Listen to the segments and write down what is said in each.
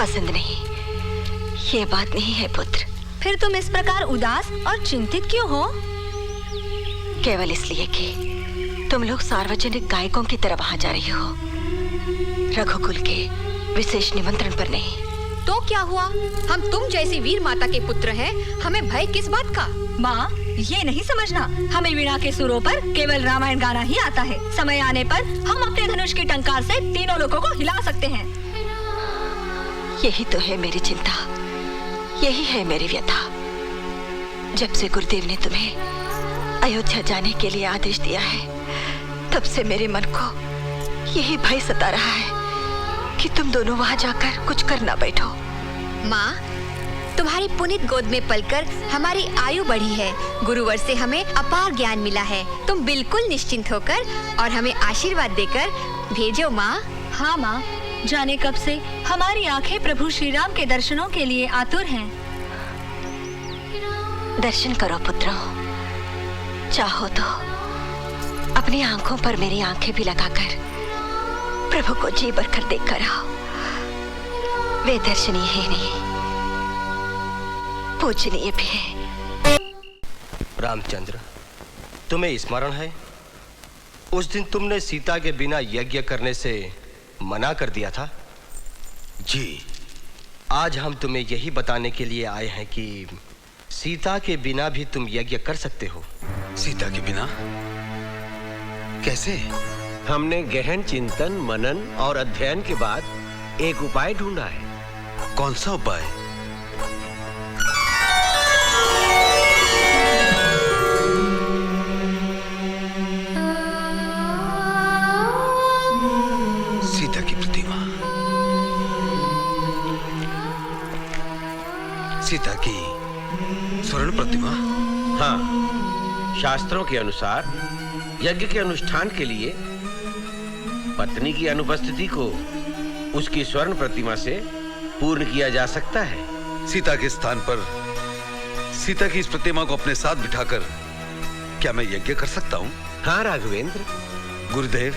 पसंद नहीं, ये बात नहीं है पुत्र। फिर तुम इस प्रकार उदास और चिंतित क्यों हो? केवल इसलिए कि तुम लोग सार्वजनिक गायकों की तरह वहां जा रही हो, रघुकुल के विशेष निमंत्रण पर नहीं। तो क्या हुआ? हम तुम जैसी वीर माता के पुत्र हैं, हमें भय किस बात का? माँ, ये नहीं समझना, हमें वीणा के सुरों पर केवल रामायण गाना ही आता है। समय आने पर हम अपने धनुष की टंकार से तीनों लोगों को हिला सकते हैं। यही तो है मेरी चिंता, यही है मेरी व्यथा। जब से गुरुदेव ने तुम्हें अयोध्या जाने के लिए आदेश दिया है, तब से मेरे मन को यही भय सता रहा है कि तुम दोनों वहां जाकर कुछ कर ना बैठो। माँ, तुम्हारी पुनीत गोद में पलकर हमारी आयु बढ़ी है। गुरुवर से हमें अपार ज्ञान मिला है। तुम बिल्कुल निश्चिंत होकर और हमें आशीर्वाद देकर भेजो माँ। हाँ माँ, जाने कब से हमारी आंखें प्रभु श्री राम के दर्शनों के लिए आतुर हैं। दर्शन करो पुत्रों, चाहो तो अपनी आंखों पर मेरी आंखें भी लगाकर प्रभु को जी भर कर देख कर आओ। वे दर्शनीय है नहीं, पूजनीय भी है। रामचंद्र, तुम्हें स्मरण है उस दिन तुमने सीता के बिना यज्ञ करने से मना कर दिया था? जी। आज हम तुम्हें यही बताने के लिए आए हैं कि सीता के बिना भी तुम यज्ञ कर सकते हो। सीता के बिना कैसे? हमने गहन चिंतन, मनन और अध्ययन के बाद एक उपाय ढूंढा है। कौन सा उपाय? सीता की प्रतिमा। सीता की स्वर्ण प्रतिमा? हाँ, शास्त्रों के अनुसार यज्ञ के अनुष्ठान के लिए पत्नी की अनुपस्थिति को उसकी स्वर्ण प्रतिमा से पूर्ण किया जा सकता है। सीता के स्थान पर सीता की इस प्रतिमा को अपने साथ बिठाकर क्या मैं यज्ञ कर सकता हूँ? हाँ राघवेंद्र। गुरुदेव,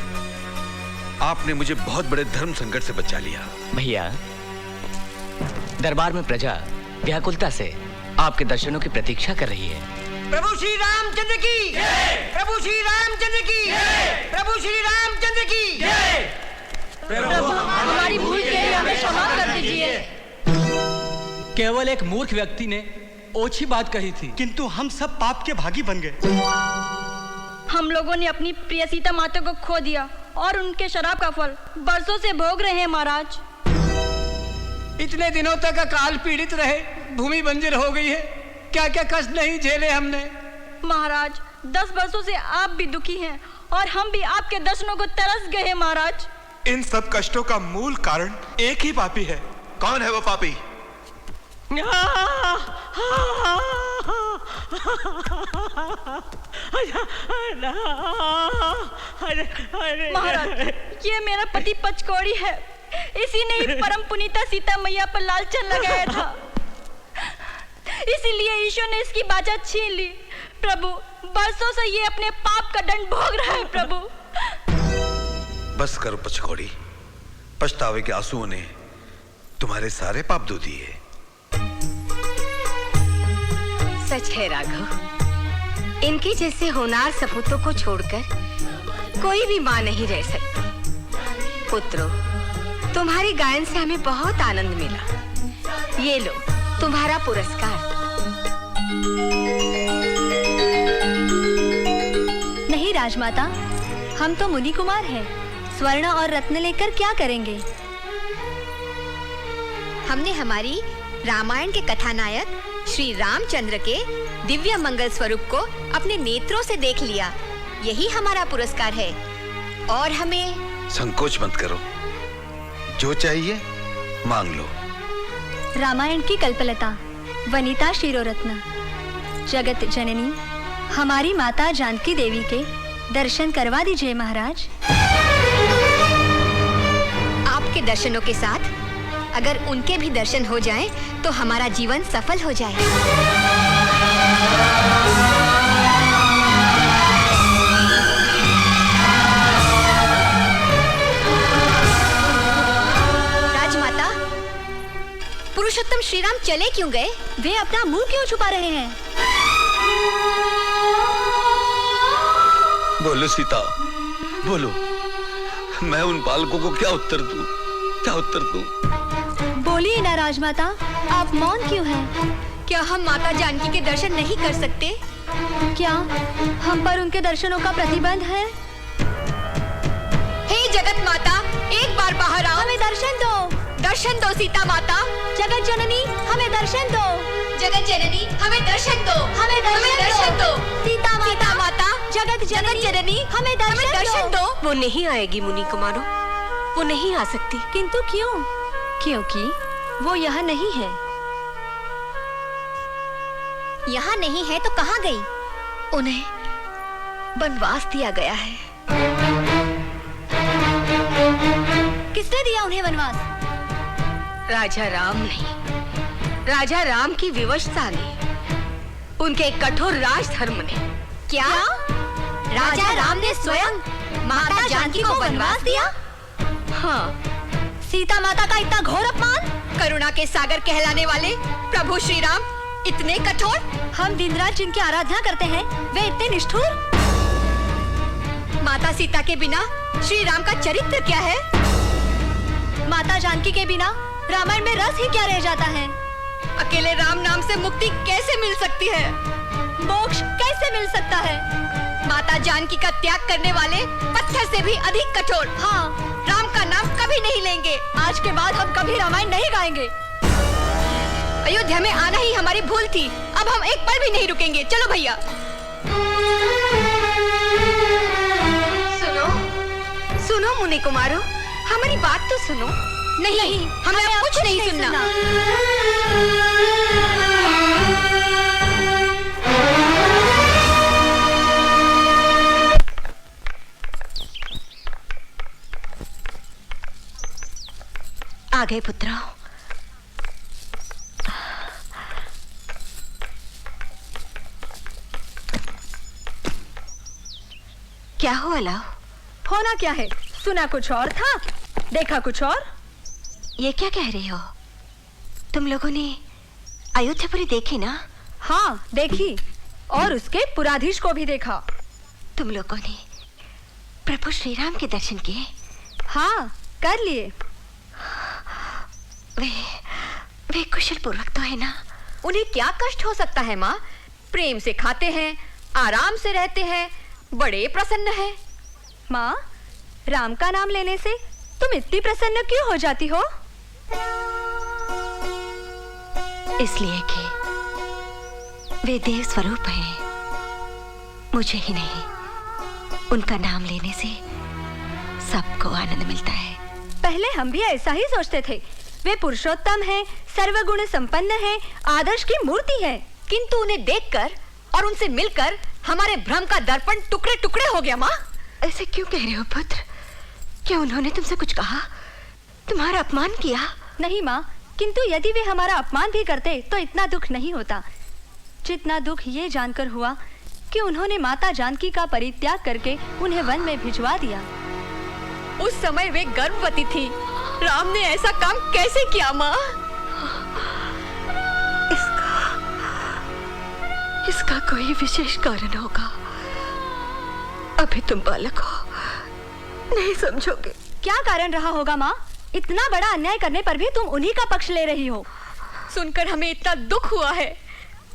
आपने मुझे बहुत बड़े धर्म संकट से बचा लिया। भैया, दरबार में प्रजा व्याकुलता से आपके दर्शनों की प्रतीक्षा कर रही है। प्रभु श्री रामचंद्र की जय! प्रभु श्री रामचंद्र की जय! प्रभु श्री रामचंद्र की जय! प्रभु, हमारी भूल के लिए हमें क्षमा कर दीजिए। केवल एक मूर्ख व्यक्ति ने ओछी बात कही थी, किंतु हम सब पाप के भागी बन गए। हम लोगों ने अपनी प्रिय सीता माता को खो दिया और उनके शराब का फल बरसों से भोग रहे हैं महाराज। इतने दिनों तक अकाल पीड़ित रहे, भूमि बंजर हो गई है, क्या क्या कष्ट नहीं झेले हमने। महाराज, 10 वर्षों से आप भी दुखी हैं और हम भी आपके दर्शनों को तरस गए हैं महाराज। इन सब कष्टों का मूल कारण एक ही पापी है। कौन है वो पापी? महाराज, ये मेरा पति पचकौड़ी है, इसी ने ही परम पुनीता सीता मैया पर लालचन लगाया था, इसीलिए ईश्वर ने इसकी बाजा छीन ली। प्रभु, बरसों से ये अपने पाप का दंड भोग रहा है। प्रभु, बस करो पचकौड़ी, पछतावे के आंसुओं ने तुम्हारे सारे पाप धो दिए। सच है राघव, इनके जैसे होनार सपूतों को छोड़कर कोई भी मां नहीं रह सकती। पुत्रों, तुम्हारे गायन से हमें बहुत आनंद मिला। ये लो तुम्हारा पुरस्कार। नहीं राजमाता, हम तो मुनि कुमार हैं, स्वर्ण और रत्न लेकर क्या करेंगे? हमने हमारी रामायण के कथानायक श्री रामचंद्र के दिव्य मंगल स्वरूप को अपने नेत्रों से देख लिया, यही हमारा पुरस्कार है। और हमें संकोच मत करो, जो चाहिए मांग लो। रामायण की कल्पलता, वनिता शिरोरत्न, जगत जननी हमारी माता जानकी देवी के दर्शन करवा दीजिए महाराज। आपके दर्शनों के साथ अगर उनके भी दर्शन हो जाएं, तो हमारा जीवन सफल हो जाए। राजमाता, पुरुषोत्तम श्री राम चले क्यों गए? वे अपना मुंह क्यों छुपा रहे हैं? बोलो सीता, बोलो। मैं उन बालकों को क्या उत्तर दूं? क्या उत्तर दूं? बोलिए ना राजमाता, आप मौन क्यों हैं? क्या हम माता जानकी के दर्शन नहीं कर सकते? क्या हम पर उनके दर्शनों का प्रतिबंध है? हे जगत माता, एक बार बाहर आओ। हमें दर्शन दो। दर्शन दो सीता माता। जगत जननी, हमें दर्शन दो। जगत जननी, हमें दर्शन दो। हमें दर्शन दो। सीता माता, जगत जननी, हमें दर्शन दो। वो नहीं आएगी मुनि कुमारों, वो नहीं आ सकती। किंतु क्यों? क्योंकि वो यहाँ नहीं है। यहाँ नहीं है तो कहाँ गई? उन्हें वनवास दिया गया है। किसने दिया उन्हें वनवास? राजा राम नहीं, राजा राम की विवशता ने, उनके कठोर राजधर्म ने। क्या? राजा राम ने स्वयं माता जानकी को वनवास दिया? हाँ। सीता माता का इतना घोर अपमान? करुणा के सागर कहलाने वाले प्रभु श्री राम इतने कठोर? हम दिन रात जिनकी आराधना करते हैं, वे इतने निष्ठुर? माता सीता के बिना श्री राम का चरित्र क्या है? माता जानकी के बिना रामायण में रस ही क्या रह जाता है? अकेले राम नाम से मुक्ति कैसे मिल सकती है? मोक्ष कैसे मिल सकता है? माता जानकी का त्याग करने वाले पत्थर से भी अधिक कठोर। हाँ, राम का नाम कभी नहीं लेंगे। आज के बाद हम कभी रामायण नहीं गाएंगे। अयोध्या में आना ही हमारी भूल थी, अब हम एक पल भी नहीं रुकेंगे। चलो भैया। सुनो, सुनो मुनि कुमारों, हमारी बात तो सुनो। नहीं, हमें अब कुछ नहीं सुनना। आ गए पुत्रों। क्या हुआ लाओ? होना क्या है? सुना कुछ और था, देखा कुछ और। ये क्या कह रही हो? तुम लोगों ने अयोध्यापुरी देखी ना? हाँ, देखी, और उसके पुराधीश को भी देखा। तुम लोगों ने प्रभु श्री राम के दर्शन किए? हाँ, कर लिए। वे कुशल पूर्वक तो है ना? उन्हें क्या कष्ट हो सकता है माँ? प्रेम से खाते हैं, आराम से रहते हैं, बड़े प्रसन्न हैं। माँ, राम का नाम लेने से तुम इतनी प्रसन्न क्यों हो जाती हो? इसलिए कि वे देव स्वरूप हैं। मुझे ही नहीं, उनका नाम लेने से सबको आनंद मिलता है। पहले हम भी ऐसा ही सोचते थे। वे पुरुषोत्तम हैं, सर्वगुण संपन्न हैं, आदर्श की मूर्ति है। किंतु उन्हें देखकर और उनसे मिलकर हमारे भ्रम का दर्पण टुकड़े टुकड़े हो गया। माँ, ऐसे क्यों कह रहे हो पुत्र? क्या उन्होंने तुमसे कुछ कहा? तुम्हारा अपमान किया? नहीं माँ, किंतु यदि वे हमारा अपमान भी करते तो इतना दुख नहीं होता जितना दुख ये जानकर हुआ कि उन्होंने माता जानकी का परित्याग करके उन्हें वन में भिजवा दिया। उस समय वे गर्भवती थी। राम ने ऐसा काम कैसे किया माँ? इसका कोई विशेष कारण होगा। अभी तुम बालक हो, नहीं समझोगे। क्या कारण रहा होगा माँ? इतना बड़ा अन्याय करने पर भी तुम उन्हीं का पक्ष ले रही हो। सुनकर हमें इतना दुख हुआ है।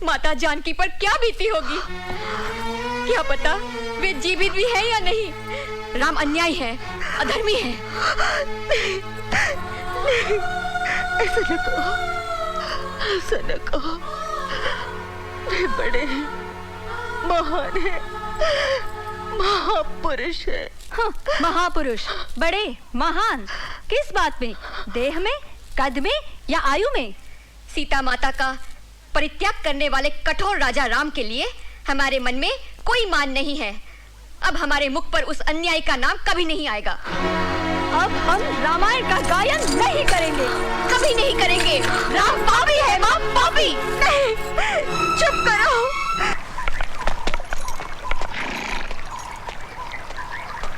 माता जानकी पर क्या बीती होगी? क्या पता वे जीवित भी है या नहीं। राम अन्यायी है, अधर्मी है। नहीं, नहीं, ऐसा न कहो, ऐसा न कहो। वे बड़े हैं, महान है, महापुरुष है। हाँ, महापुरुष, बड़े, महान, किस बात में? देह में, कद में या आयु में? सीता माता का परित्याग करने वाले कठोर राजा राम के लिए हमारे मन में कोई मान नहीं है। अब हमारे मुख पर उस अन्याय का नाम कभी नहीं आएगा। अब हम रामायण का गायन नहीं करेंगे, कभी नहीं करेंगे। राम पापी है माँ, पापी। नहीं, चुप करो।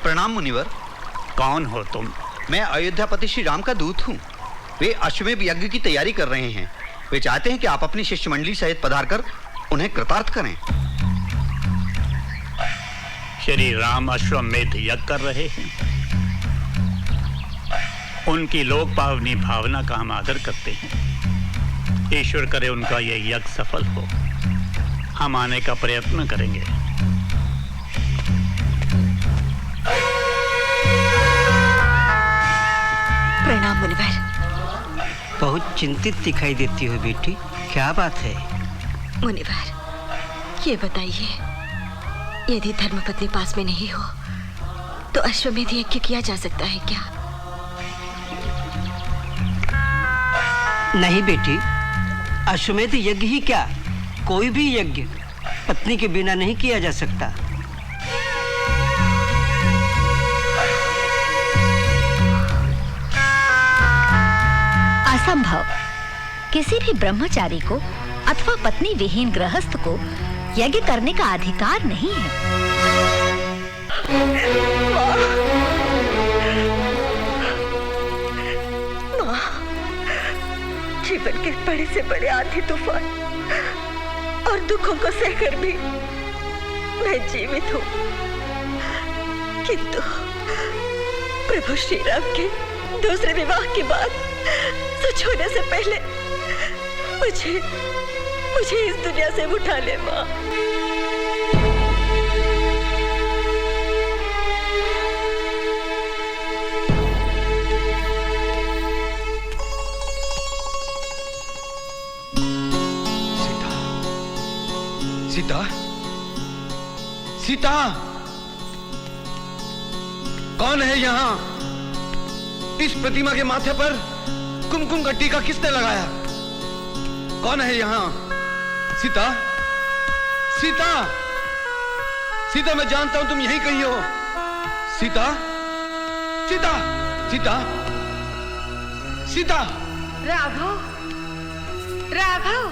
प्रणाम मुनिवर। कौन हो तुम? मैं अयोध्यापति श्री राम का दूत हूँ। वे अश्वमेध यज्ञ की तैयारी कर रहे हैं। वे चाहते हैं कि आप अपनी शिष्य मंडली सहित पधार कर उन्हें कृतार्थ करें। श्री राम अश्वमेध यज्ञ कर रहे हैं। उनकी लोक पावनी भावना का हम आदर करते हैं। ईश्वर करे उनका यह यज्ञ सफल हो। हम आने का प्रयत्न करेंगे। प्रणाम मुनिवर। बहुत चिंतित दिखाई देती हो बेटी, क्या बात है? मुनिवर, ये बताइए, यदि धर्मपत्नी पास में नहीं हो तो अश्वमेध यज्ञ किया जा सकता है क्या? नहीं बेटी, अश्वमेध यज्ञ ही क्या, कोई भी यज्ञ पत्नी के बिना नहीं किया जा सकता। असंभव। किसी भी ब्रह्मचारी को अथवा पत्नी विहीन गृहस्थ को यज्ञ करने का अधिकार नहीं है। माँ, जीवन के बड़े से बड़े आंधी तूफान और दुखों को सहकर भी मैं जीवित हूँ, किंतु प्रभु श्री राम के दूसरे विवाह की बात सच होने से पहले मुझे इस दुनिया से उठा ले माँ। सीता, सीता, कौन है यहाँ? इस प्रतिमा के माथे पर कुमकुम का टीका किसने लगाया? कौन है यहाँ? सीता, सीता, सीता, मैं जानता हूं तुम यहीं कहीं हो। सीता, सीता, सीता, सीता। राघव, राघव,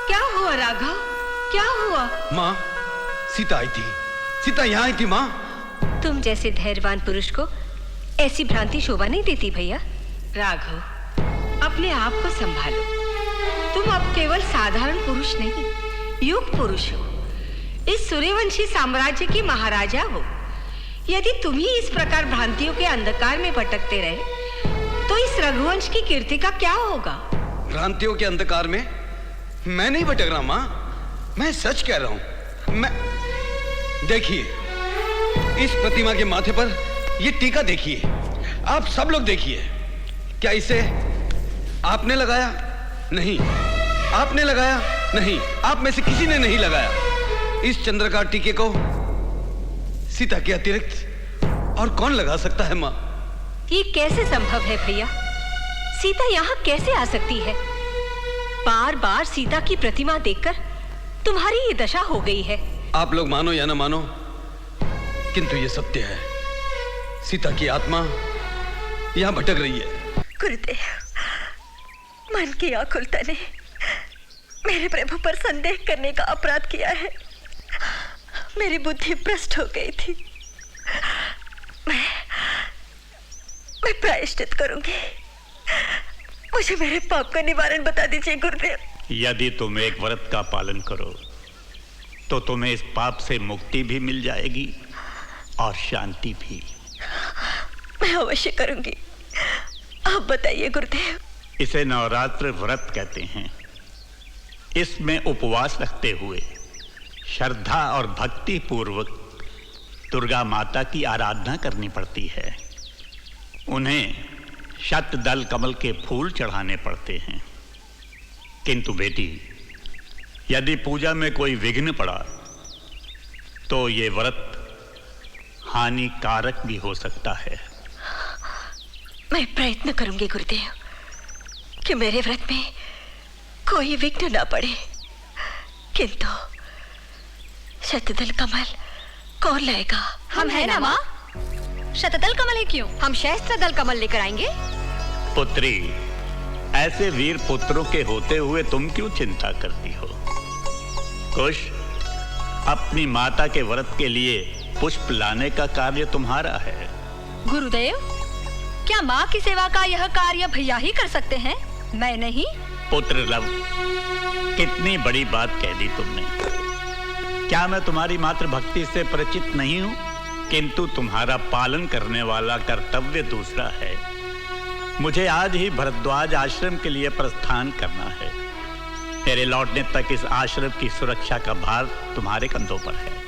क्या हुआ राघव, क्या हुआ? माँ, सीता आई थी, सीता यहाँ आई थी। माँ, तुम जैसे धैर्यवान पुरुष को ऐसी भ्रांति शोभा नहीं देती भैया। राघव, अपने आप को संभालो। तुम अब केवल साधारण पुरुष नहीं, युग पुरुष हो। इस सूर्यवंशी साम्राज्य की महाराजा हो। यदि तुम ही इस प्रकार भ्रांतियों के अंधकार में भटकते रहे तो इस रघुवंश की कीर्ति का क्या होगा? भ्रांतियों के अंधकार में मैं नहीं भटक रहा माँ, मैं सच कह रहा हूं। मैं, देखिए, इस प्रतिमा के माथे पर यह टीका देखिए, आप सब लोग देखिए। क्या इसे आपने लगाया? नहीं। आपने लगाया? नहीं। आप में से किसी ने नहीं लगाया। इस चंद्रकार टीके को सीता के अतिरिक्त और कौन लगा सकता है माँ? ये कैसे संभव है भैया? सीता यहाँ कैसे आ सकती है? बार बार सीता की प्रतिमा देखकर तुम्हारी ये दशा हो गई है। आप लोग मानो या ना मानो, किंतु ये सत्य है। सीता की आत्मा यहाँ भटक रही है। गुरुदेव, मन की आकुलता ने मेरे प्रभु पर संदेह करने का अपराध किया है। मेरी बुद्धि भ्रष्ट हो गई थी। मैं प्रायश्चित करूंगी। मुझे मेरे पाप का निवारण बता दीजिए गुरुदेव। यदि तुम एक व्रत का पालन करो तो तुम्हें इस पाप से मुक्ति भी मिल जाएगी और शांति भी। मैं अवश्य करूंगी। आप बताइए गुरुदेव। इसे नवरात्र व्रत कहते हैं। इसमें उपवास रखते हुए श्रद्धा और भक्ति पूर्वक दुर्गा माता की आराधना करनी पड़ती है। उन्हें शतदल कमल के फूल चढ़ाने पड़ते हैं। किंतु बेटी, यदि पूजा में कोई विघ्न पड़ा तो ये व्रत हानिकारक भी हो सकता है। मैं प्रयत्न करूंगी गुरुदेव कि मेरे व्रत में कोई विघ्न ना पड़े। किंतु शतदल कमल कौन लाएगा? हम है ना माँ। शतदल कमल है क्यों? हम सहस्त्र दल कमल लेकर आएंगे। पुत्री, ऐसे वीर पुत्रों के होते हुए तुम क्यों चिंता करती हो? कुश, अपनी माता के व्रत के लिए पुष्प लाने का कार्य तुम्हारा है। गुरुदेव, क्या माँ की सेवा का यह कार्य भैया ही कर सकते हैं, मैं नहीं? पुत्र लव, कितनी बड़ी बात कह दी तुमने। क्या मैं तुम्हारी मातृ भक्ति से परिचित नहीं हूं? किंतु तुम्हारा पालन करने वाला कर्तव्य दूसरा है। मुझे आज ही भरद्वाज आश्रम के लिए प्रस्थान करना है। तेरे लौटने तक इस आश्रम की सुरक्षा का भार तुम्हारे कंधों पर है।